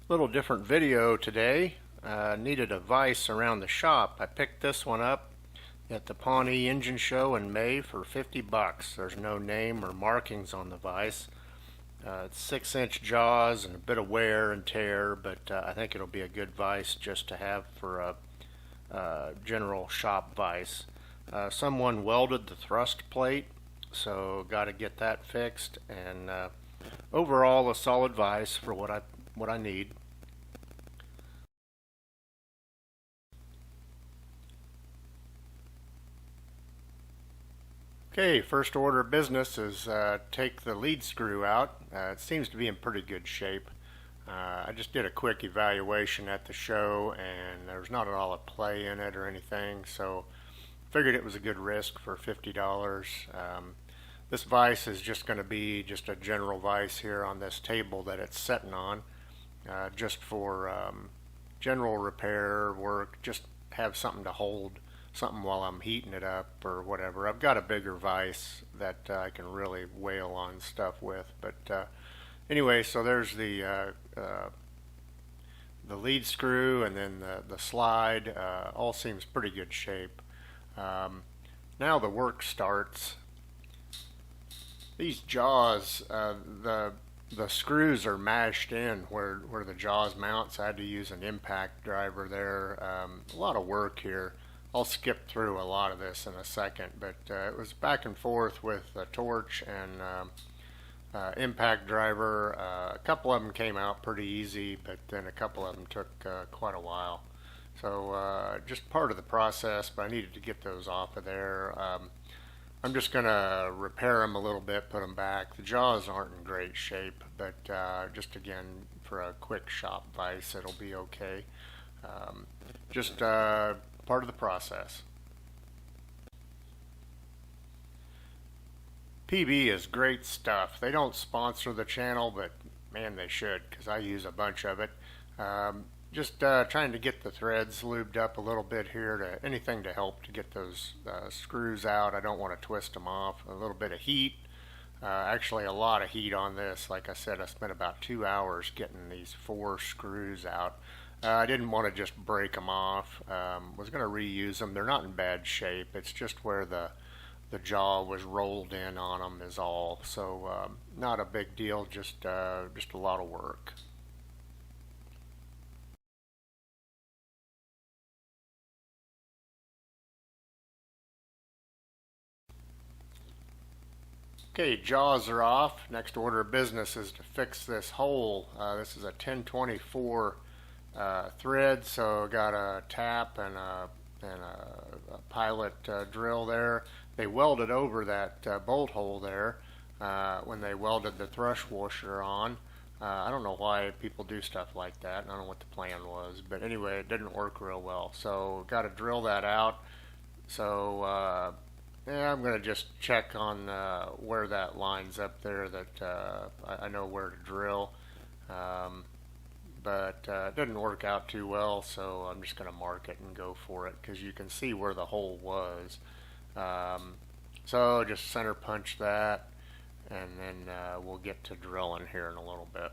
Little different video today. Needed a vise around the shop. I picked this one up at the Pawnee Engine Show in May for 50 bucks. There's no name or markings on the vise. It's 6-inch jaws and a bit of wear and tear, but I think it'll be a good vise just to have for a general shop vise. Someone welded the thrust plate, so got to get that fixed. And overall, a solid vise for what I need. Okay, first order of business is take the lead screw out. It seems to be in pretty good shape. I just did a quick evaluation at the show and there was not at all a play in it or anything, so figured it was a good risk for $50. This vise is just going to be just a general vise here on this table that it's sitting on, just for general repair work, just have something to hold something while I'm heating it up or whatever. I've got a bigger vise that I can really whale on stuff with, but anyway, so there's the lead screw and then the slide. All seems pretty good shape. Now the work starts. These jaws, the screws are mashed in where the jaws mount, so I had to use an impact driver there. A lot of work here. I'll skip through a lot of this in a second, but it was back and forth with a torch and impact driver. A couple of them came out pretty easy, but then a couple of them took quite a while. So just part of the process, but I needed to get those off of there. I'm just going to repair them a little bit, put them back. The jaws aren't in great shape, but just again, for a quick shop vise, it'll be okay. Just part of the process. PB is great stuff. They don't sponsor the channel, but man, they should, because I use a bunch of it. Just trying to get the threads lubed up a little bit here, to anything to help to get those screws out. I don't want to twist them off. A little bit of heat, actually a lot of heat on this. Like I said, I spent about 2 hours getting these 4 screws out. I didn't want to just break them off. Was going to reuse them. They're not in bad shape. It's just where the jaw was rolled in on them is all. So not a big deal. Just a lot of work. Okay, jaws are off. Next order of business is to fix this hole. This is a 1024 thread, so got a tap and a pilot drill there. They welded over that bolt hole there when they welded the thrush washer on. I don't know why people do stuff like that. I don't know what the plan was, but anyway, it didn't work real well. So got to drill that out. So yeah, I'm going to just check on where that lines up there, that I know where to drill. But it didn't work out too well, so I'm just going to mark it and go for it, because you can see where the hole was. So just center punch that, and then we'll get to drilling here in a little bit.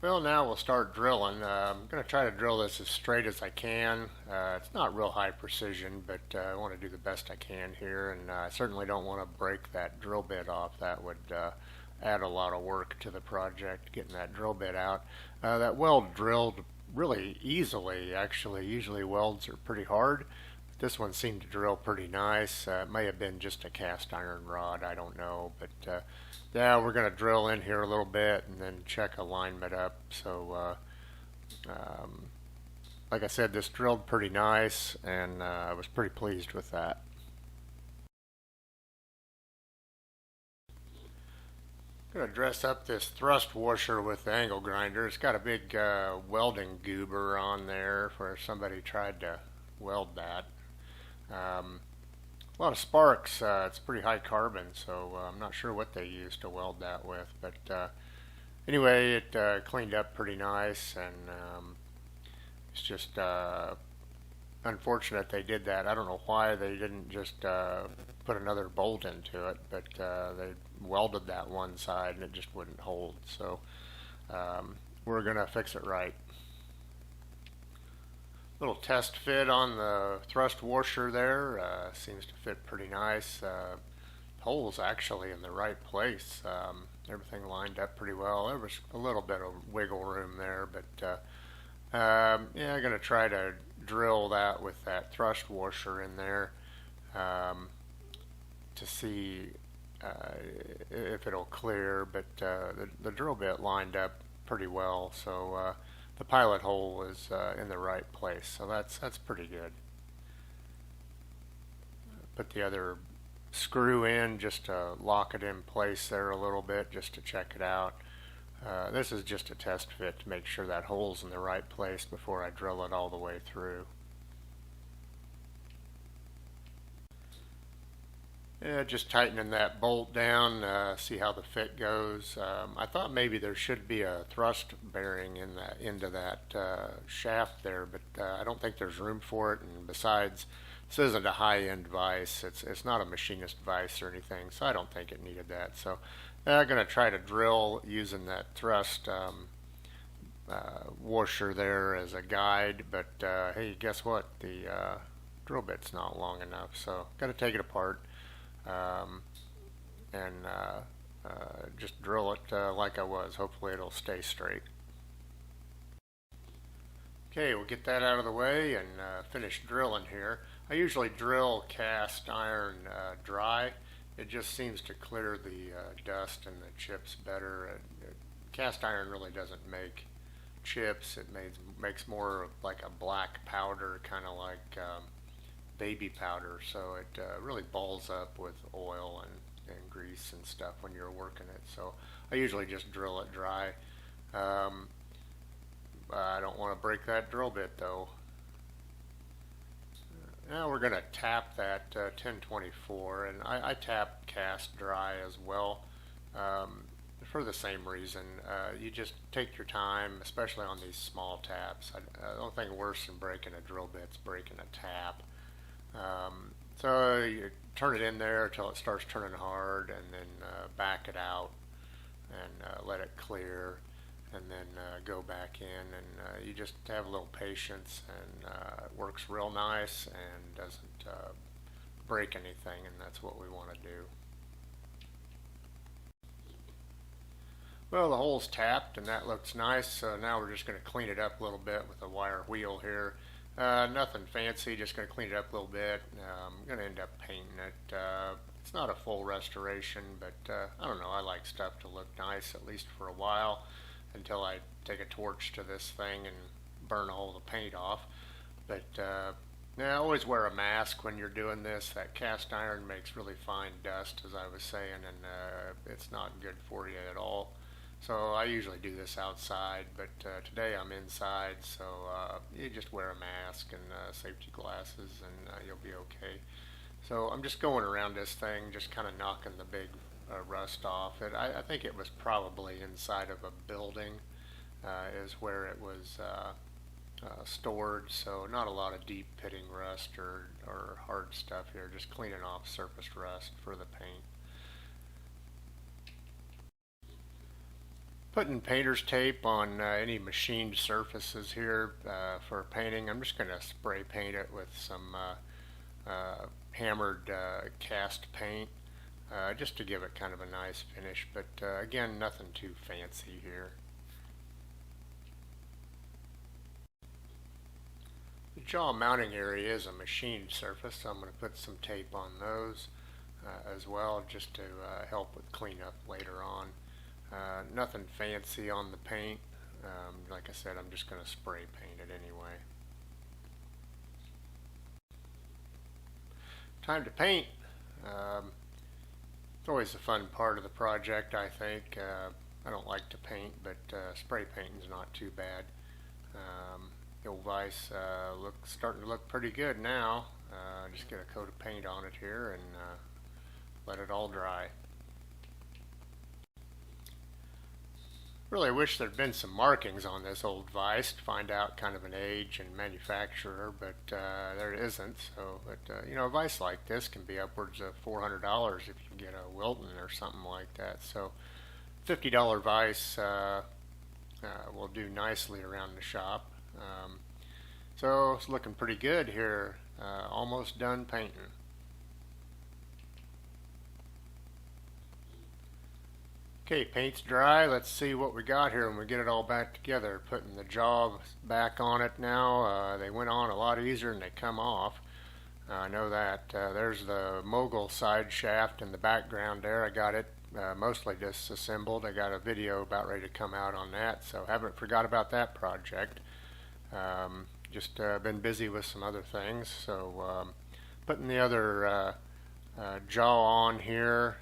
Well, now we'll start drilling. I'm going to try to drill this as straight as I can. It's not real high precision, but I want to do the best I can here, and I certainly don't want to break that drill bit off. That would add a lot of work to the project, getting that drill bit out. That weld drilled really easily, actually. Usually welds are pretty hard. This one seemed to drill pretty nice. It may have been just a cast iron rod, I don't know, but yeah, we're going to drill in here a little bit and then check alignment up. So like I said, this drilled pretty nice, and I was pretty pleased with that. I'm going to dress up this thrust washer with the angle grinder. It's got a big welding goober on there where somebody tried to weld that. A lot of sparks. It's pretty high carbon, so I'm not sure what they used to weld that with. But anyway, it cleaned up pretty nice, and it's just unfortunate they did that. I don't know why they didn't just put another bolt into it, but they welded that one side and it just wouldn't hold. So we're gonna fix it right. Little test fit on the thrust washer there. Seems to fit pretty nice. Holes actually in the right place. Everything lined up pretty well. There was a little bit of wiggle room there, but yeah, I'm gonna try to drill that with that thrust washer in there to see if it'll clear. But the drill bit lined up pretty well, so the pilot hole is in the right place. So that's pretty good. Put the other screw in just to lock it in place there a little bit, just to check it out. This is just a test fit to make sure that hole's in the right place before I drill it all the way through. Yeah, just tightening that bolt down, see how the fit goes. I thought maybe there should be a thrust bearing in that into that shaft there, but I don't think there's room for it. And besides, this isn't a high-end vise. It's not a machinist vise or anything, so I don't think it needed that. So I'm going to try to drill using that thrust washer there as a guide. But hey, guess what? The drill bit's not long enough, so got to take it apart and just drill it like I was. Hopefully it'll stay straight. Okay, we'll get that out of the way and finish drilling here. I usually drill cast iron dry. It just seems to clear the dust and the chips better. Cast iron really doesn't make chips. It makes more of like a black powder, kind of like baby powder. So it really balls up with oil and grease and stuff when you're working it. So I usually just drill it dry. I don't want to break that drill bit though. Now we're going to tap that 1024, and I tap cast dry as well for the same reason. You just take your time, especially on these small taps. I don't think worse than breaking a drill bit's breaking a tap. So you turn it in there until it starts turning hard, and then back it out and let it clear, and then go back in, and you just have a little patience, and it works real nice and doesn't break anything, and that's what we want to do. Well, the hole's tapped and that looks nice, so now we're just going to clean it up a little bit with a wire wheel here. Nothing fancy, just going to clean it up a little bit. I'm going to end up painting it. It's not a full restoration, but I don't know, I like stuff to look nice at least for a while, until I take a torch to this thing and burn all the paint off. But now, always wear a mask when you're doing this. That cast iron makes really fine dust, as I was saying, and it's not good for you at all. So I usually do this outside, but today I'm inside, so you just wear a mask and safety glasses, and you'll be okay. So I'm just going around this thing, just kind of knocking the big rust off it. I think it was probably inside of a building is where it was stored, so not a lot of deep pitting rust or hard stuff here, just cleaning off surface rust for the paint. Putting painter's tape on any machined surfaces here for painting. I'm just going to spray paint it with some hammered cast paint. Just to give it kind of a nice finish, but again, nothing too fancy here. The jaw mounting area is a machined surface, so I'm going to put some tape on those as well, just to help with cleanup later on. Nothing fancy on the paint. Like I said, I'm just going to spray paint it anyway. Time to paint. It's always a fun part of the project, I think. I don't like to paint, but spray painting's not too bad. The old vise starting to look pretty good now. Just get a coat of paint on it here and let it all dry. Really wish there'd been some markings on this old vise to find out kind of an age and manufacturer, but there isn't. So, but you know, a vise like this can be upwards of $400 if you can get a Wilton or something like that. So, $50 vise will do nicely around the shop. So it's looking pretty good here. Almost done painting. Okay, paint's dry. Let's see what we got here when we get it all back together. Putting the jaw back on it now. They went on a lot easier than they come off. I know that. There's the mogul side shaft in the background there. I got it mostly disassembled. I got a video about ready to come out on that, so haven't forgot about that project. Just been busy with some other things. So putting the other jaw on here.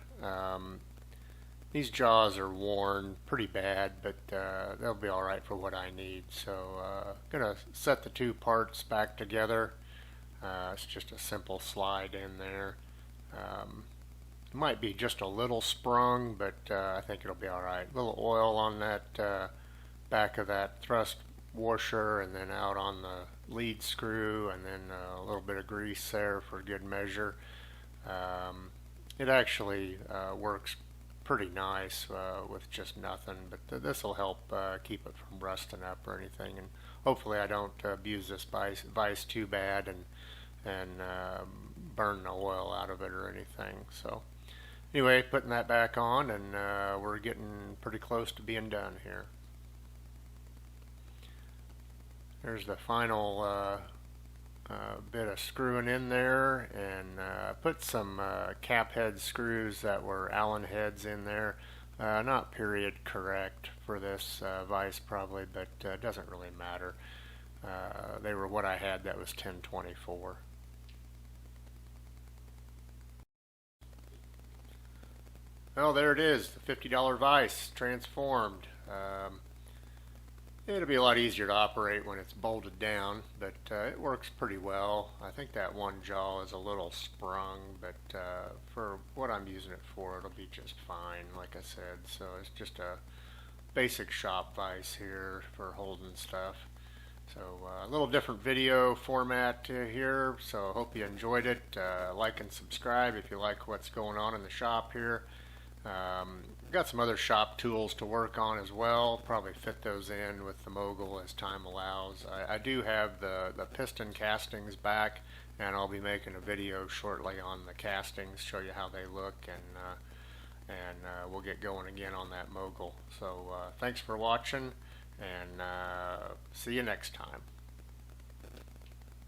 These jaws are worn pretty bad, but they'll be all right for what I need. So gonna set the two parts back together. It's just a simple slide in there. It might be just a little sprung, but I think it'll be all right. A little oil on that back of that thrust washer, and then out on the lead screw, and then a little bit of grease there for good measure. It actually works pretty nice with just nothing, but this will help keep it from rusting up or anything, and hopefully I don't abuse this vise too bad and burn the oil out of it or anything. So anyway, putting that back on, and we're getting pretty close to being done here. There's the final bit of screwing in there, and put some cap head screws that were Allen heads in there. Not period correct for this vise probably, but it doesn't really matter. They were what I had that was 1024. Well, there it is, the $50 vise transformed. It'll be a lot easier to operate when it's bolted down, but it works pretty well. I think that one jaw is a little sprung, but for what I'm using it for, it'll be just fine, like I said. So it's just a basic shop vise here for holding stuff. So a little different video format here, so hope you enjoyed it. Like and subscribe if you like what's going on in the shop here. Got some other shop tools to work on as well. Probably fit those in with the mogul as time allows. I do have the piston castings back, and I'll be making a video shortly on the castings, show you how they look, and we'll get going again on that mogul. So thanks for watching, and see you next time.